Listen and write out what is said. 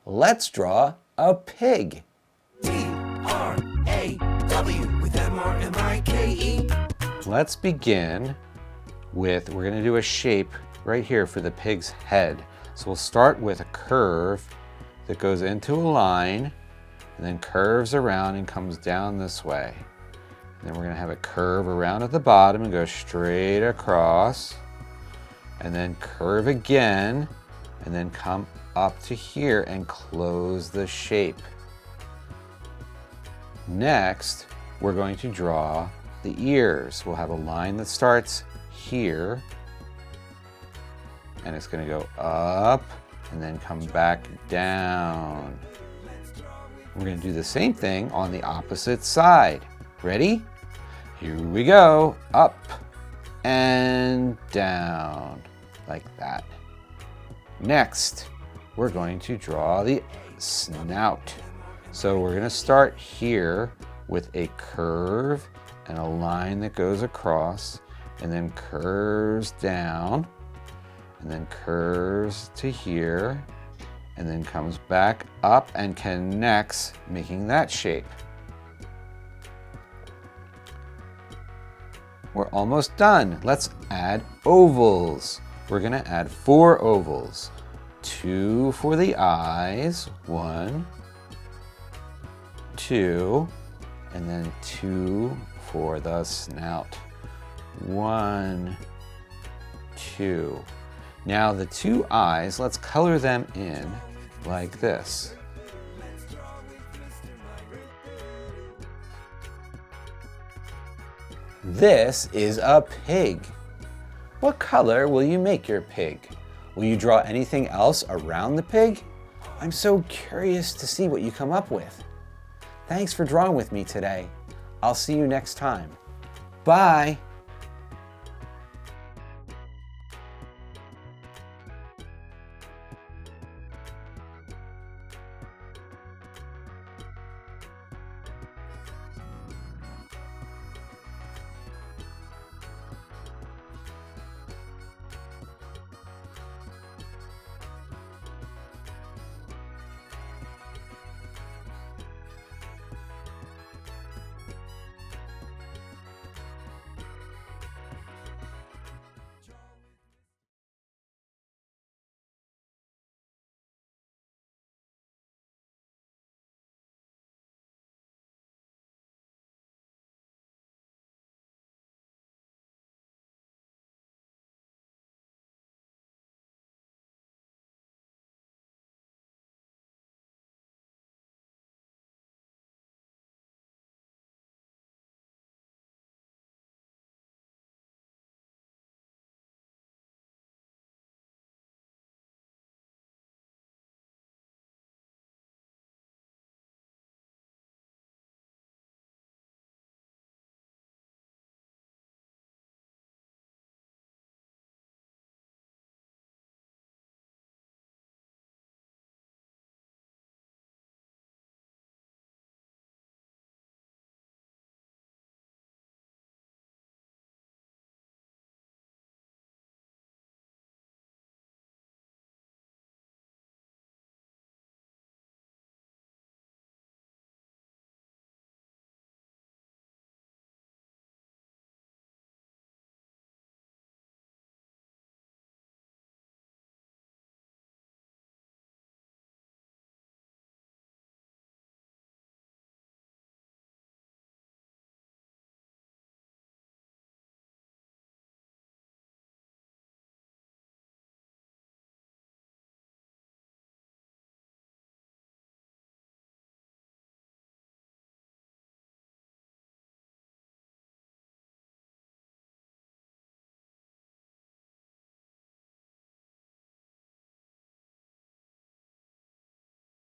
Let's draw a pig. P-R-A-W with M-R-M-I-K-E. Let's begin with, we're going to do a shape right here for the pig's head. So we'll start with a curve that goes into a line and then curves around and comes down this way. And then we're going to have a curve around at the bottom and go straight across, and then curve again, and then come up to here and close the shape. Next, we're going to draw the ears. We'll have a line that starts here, and it's going to go up and then come back down. We're going to do the same thing on the opposite side. Ready? Here we go. Up and down, like that. Next, we're going to draw the snout. So we're going to start here with a curve and a line that goes across, and then curves down, and then curves to here, and then comes back up and connects, making that shape. We're almost done. Let's add ovals. We're going to add 4 ovals. 2 for the eyes, 1, 2, and then 2 for the snout. 1, 2. Now the 2 eyes, let's color them in like this. This is a pig. What color will you make your pig? Will you draw anything else around the pig? I'm so curious to see what you come up with. Thanks for drawing with me today. I'll see you next time. Bye.